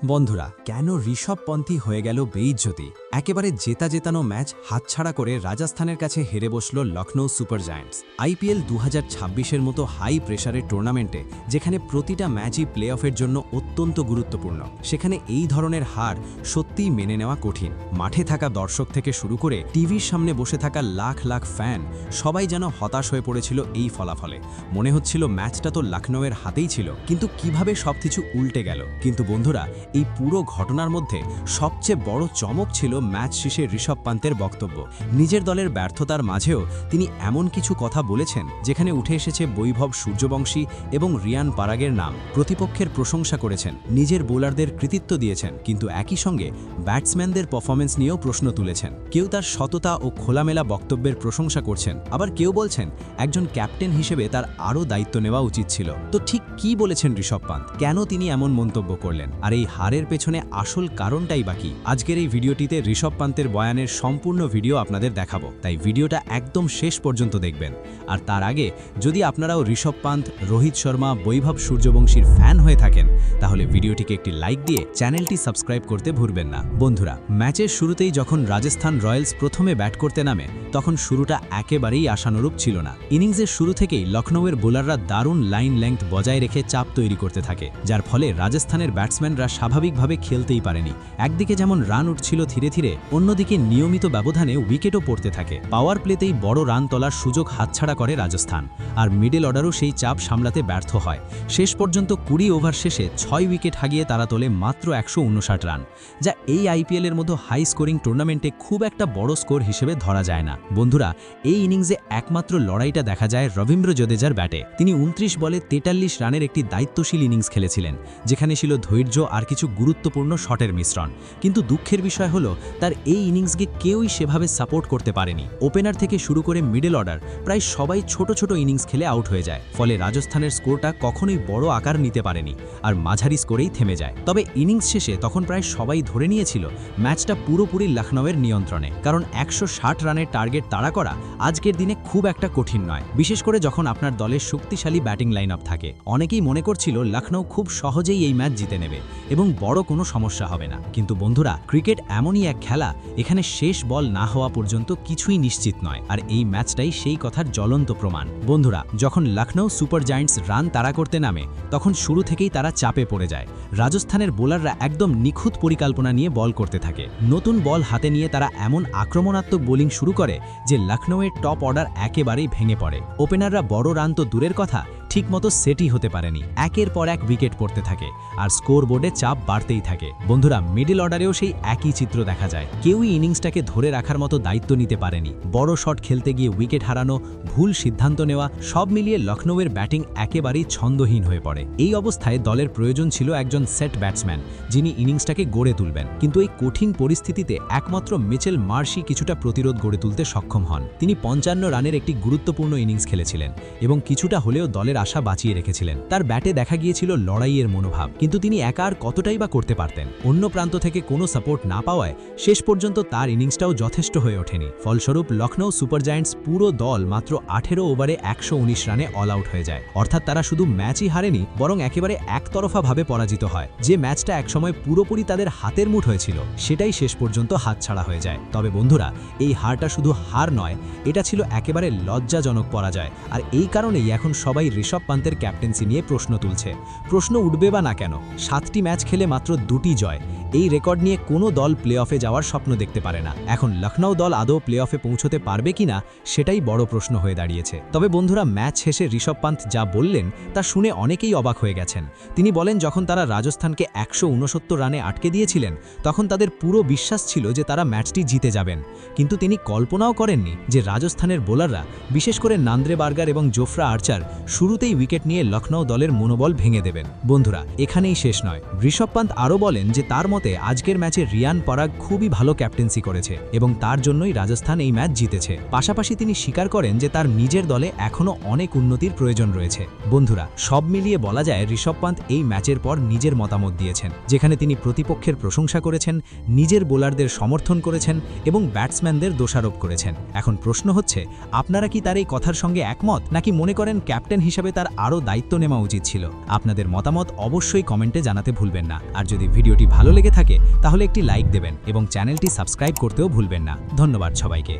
বন্ধুরা, কেন ঋষভ পন্থী হয়ে গেল বেইজ্জতি? একেবারে জেতানো ম্যাচ হাতছাড়া করে রাজস্থানের কাছে হেরে বসল লখনৌ সুপার জায়ান্টস। আইপিএল 2026-এর মতো হাই প্রেশারের টুর্নামেন্টে, যেখানে প্রতিটা ম্যাচই প্লে অফের জন্য অত্যন্ত গুরুত্বপূর্ণ, সেখানে এই ধরনের হার সত্যিই মেনে নেওয়া কঠিন। মাঠে থাকা দর্শক থেকে শুরু করে টিভির সামনে বসে থাকা লাখ লাখ ফ্যান সবাই যেন হতাশ হয়ে পড়েছিল এই ফলাফলে। মনে হচ্ছিল ম্যাচটা তো লখনৌয়ের হাতেই ছিল, কিন্তু কিভাবে সবকিছু উল্টে গেল। কিন্তু বন্ধুরা, এই পুরো ঘটনার মধ্যে সবচেয়ে বড় চমক ছিল ম্যাচ শেষে ঋষভ পান্তের বক্তব্য। নিজের দলের ব্যর্থতার মাঝেও তিনি এমন কিছু কথা বলেছেন যেখানে উঠে এসেছে বৈভব সূর্যবংশী এবং রিয়ান পারাগের নাম। প্রতিপক্ষের প্রশংসা করেছেন, নিজের বোলারদের কৃতিত্ব দিয়েছেন, কিন্তু একই সঙ্গে ব্যাটসম্যানদের পারফরম্যান্স নিয়েও প্রশ্ন তুলেছেন। কেউ তার সততা ও খোলামেলা বক্তব্যের প্রশংসা করছেন, আবার কেউ বলছেন একজন ক্যাপ্টেন হিসেবে তার আরও দায়িত্ব নেওয়া উচিত ছিল। তো ঠিক কি বলেছেন ঋষভ পান্ত? কেন তিনি এমন মন্তব্য করলেন? আর এই হারের পেছনে আসল কারণটাই বাকি? আজকের এই ভিডিওটিতে ঋষভ পান্তের বয়ানের সম্পূর্ণ ভিডিও আপনাদের দেখাবো, তাই ভিডিওটা একদম শেষ পর্যন্ত দেখবেন। আর তার আগে যদি আপনারাও ঋষভ পান্ত, রোহিত শর্মা, বৈভব সূর্যবংশীর ফ্যান হয়ে থাকেন, তাহলে ভিডিওটিকে একটি লাইক দিয়ে চ্যানেলটি সাবস্ক্রাইব করতে ভুলবেন না। বন্ধুরা, ম্যাচের শুরুতেই যখন রাজস্থান রয়্যালস প্রথমে ব্যাট করতে নামে, তখন শুরুটা একেবারেই আশানুরূপ ছিল না। ইনিংসের শুরু থেকেই লখনৌয়ের বোলাররা দারুণ লাইন লেংথ বজায় রেখে চাপ তৈরি করতে থাকে, যার ফলে রাজস্থানের ব্যাটসম্যানরা স্বাভাবিকভাবে খেলতেই পারেনি। একদিকে যেমন রান উঠছিল ধীরে ধীরে, অন্যদিকে নিয়মিত ব্যবধানে উইকেটও পড়তে থাকে। পাওয়ার প্লেতেই বড় রান তোলার সুযোগ হাতছাড়া করে রাজস্থান, আর মিডল অর্ডারও সেই চাপ সামলাতে ব্যর্থ হয়। শেষ পর্যন্ত 20 ওভার শেষে 6 উইকেট হারিয়ে তারা তোলে মাত্র 159 রান, যা এই আইপিএলের মতো হাই স্কোরিং টুর্নামেন্টে খুব একটা বড় স্কোর হিসেবে ধরা যায় না। বন্ধুরা, এই ইনিংসে একমাত্র লড়াইটা দেখা যায় রবীন্দ্র জাদেজার ব্যাটে। তিনি 29 বলে 43 রানের একটি দায়িত্বশীল ইনিংস খেলেছিলেন, যেখানে ছিল ধৈর্য আর কিছু গুরুত্বপূর্ণ শটের মিশ্রণ। কিন্তু দুঃখের বিষয় হলো, তার এই ইনিংসকে কেউই সেভাবে সাপোর্ট করতে পারেনি। ওপেনার থেকে শুরু করে মিডল অর্ডার প্রায় সবাই ছোট ছোট ইনিংস খেলে আউট হয়ে যায়, ফলে রাজস্থানের স্কোরটা কখনোই বড় আকার নিতে পারেনি, আর মাঝারি স্কোরেই থেমে যায়। তবে ইনিংস শেষে তখন প্রায় সবাই ধরে নিয়েছিল ম্যাচটা পুরোপুরি লখনৌয়ের নিয়ন্ত্রণে, কারণ 160 রানের টার্গেট তাড়া করা আজকের দিনে খুব একটা কঠিন নয়, বিশেষ করে যখন আপনার দলের শক্তিশালী ব্যাটিং লাইন আপ থাকে। অনেকেই মনে করছিল লখনৌ খুব সহজেই এই ম্যাচ জিতে নেবে এবং বড় কোনো সমস্যা হবে না। কিন্তু বন্ধুরা, ক্রিকেট এমনই এক খেলা, এখানে শেষ বল না হওয়া পর্যন্ত কিছুই নিশ্চিত নয়, আর এই ম্যাচটাই সেই কথার জ্বলন্ত প্রমাণ। বন্ধুরা, যখন লখনৌ সুপার জায়ান্টস রান তাড়া করতে নামে, তখন শুরু থেকেই তারা চাপে পড়ে যায়। রাজস্থানের বোলাররা একদম নিখুঁত পরিকল্পনা নিয়ে বল করতে থাকে। নতুন বল হাতে নিয়ে তারা এমন আক্রমণাত্মক বোলিং শুরু করে যে লখনৌয়ের টপ অর্ডার একেবারেই ভেঙে পড়ে। ওপেনাররা বড় রান তো দূরের কথা, ঠিকমতো সেটই হতে পারেনি। একের পর এক উইকেট পড়তে থাকে, আর স্কোর বোর্ডে চাপ বাড়তেই থাকে। বন্ধুরা, মিডল অর্ডারেও সেই একই চিত্র দেখা যায়। কেউই ইনিংসটাকে ধরে রাখার মতো দায়িত্ব নিতে পারেনি। বড় শট খেলতে গিয়ে উইকেট হারানো, ভুল সিদ্ধান্ত নেওয়া, সব মিলিয়ে লখনৌয়ের ব্যাটিং একেবারেই ছন্দহীন হয়ে পড়ে। এই অবস্থায় দলের প্রয়োজন ছিল একজন সেট ব্যাটসম্যান, যিনি ইনিংসটাকে গড়ে তুলবেন। কিন্তু এই কঠিন পরিস্থিতিতে একমাত্র মিচেল মার্শি কিছুটা প্রতিরোধ গড়ে তুলতে সক্ষম হন। তিনি 55 রানের একটি গুরুত্বপূর্ণ ইনিংস খেলেছিলেন এবং কিছুটা হলেও দলের আশা বাঁচিয়ে রেখেছিলেন। তার ব্যাটে দেখা গিয়েছিল লড়াইয়ের মনোভাব, কিন্তু তিনি একা আর কতটাই বা করতে পারতেন? অন্য প্রান্ত থেকে কোনো সাপোর্ট না পাওয়ায় শেষ পর্যন্ত তার ইনিংসটাও যথেষ্ট হয়ে ওঠেনি। ফলস্বরূপ লখনৌ সুপার জায়ান্টস পুরো দল মাত্র 18 ওভারে 119 রানে অল আউট হয়ে যায়। অর্থাৎ তারা শুধু ম্যাচই হারেনি, বরং একেবারে একতরফাভাবে পরাজিত হয়। যে ম্যাচটা একসময় পুরোপুরি তাদের হাতের মুঠ হয়েছিল, সেটাই শেষ পর্যন্ত হাতছাড়া হয়ে যায়। তবে বন্ধুরা, এই হারটা শুধু হার নয়, এটা ছিল একেবারে লজ্জাজনক পরাজয়। আর এই কারণেই এখন সবাই ঋষভ পান্তের ক্যাপ্টেন্সি নিয়ে প্রশ্ন তুলছে। প্রশ্ন উঠবে বা না কেন? 7টি ম্যাচ খেলে মাত্র 2টি জয়, এই রেকর্ড নিয়ে কোনো দল প্লে অফে যাওয়ার স্বপ্ন দেখতে পারে না। এখন লখনৌ দল আদৌ প্লে অফে পৌঁছতে পারবে কিনা, সেটাই বড় প্রশ্ন হয়ে দাঁড়িয়েছে। তবে বন্ধুরা, ম্যাচ শেষে ঋষভ পান্ত যা বললেন তা শুনে অনেকেই অবাক হয়ে গেছেন। তিনি বলেন, যখন তারা রাজস্থানকে 169 রানে আটকে দিয়েছিলেন, তখন তাদের পুরো বিশ্বাস ছিল যে তারা ম্যাচটি জিতে যাবেন। কিন্তু তিনি কল্পনাও করেননি যে রাজস্থানের বোলাররা, বিশেষ করে নান্দ্রে বার্গার এবং জোফরা আর্চার, শুরুতেই উইকেট নিয়ে লখনৌ দলের মনোবল ভেঙে দেবেন। বন্ধুরা, এখানেই শেষ নয়। ঋষভ পান্ত আরও বলেন যে তার মতে মতে আজকের ম্যাচে রিয়ান পরাগ খুবই ভালো ক্যাপ্টেন্সি করেছে এবং তার জন্যই রাজস্থান এই ম্যাচ জিতেছে। পাশাপাশি তিনি স্বীকার করেন যে তার নিজের দলে এখনও অনেক উন্নতির প্রয়োজন রয়েছে। বন্ধুরা, সব মিলিয়ে বলা যায় ঋষভ পান্ত এই ম্যাচের পর নিজের মতামত দিয়েছেন, যেখানে তিনি প্রতিপক্ষের প্রশংসা করেছেন, নিজের বোলারদের সমর্থন করেছেন এবং ব্যাটসম্যানদের দোষারোপ করেছেন। এখন প্রশ্ন হচ্ছে, আপনারা কি তার এই কথার সঙ্গে একমত, নাকি মনে করেন ক্যাপ্টেন হিসেবে তার আরও দায়িত্ব নেওয়া উচিত ছিল? আপনাদের মতামত অবশ্যই কমেন্টে জানাতে ভুলবেন না। আর যদি ভিডিওটি ভালো লেগে থাকে তাহলে একটি লাইক দেবেন এবং চ্যানেলটি সাবস্ক্রাইব করতেও ভুলবেন না। ধন্যবাদ সবাইকে।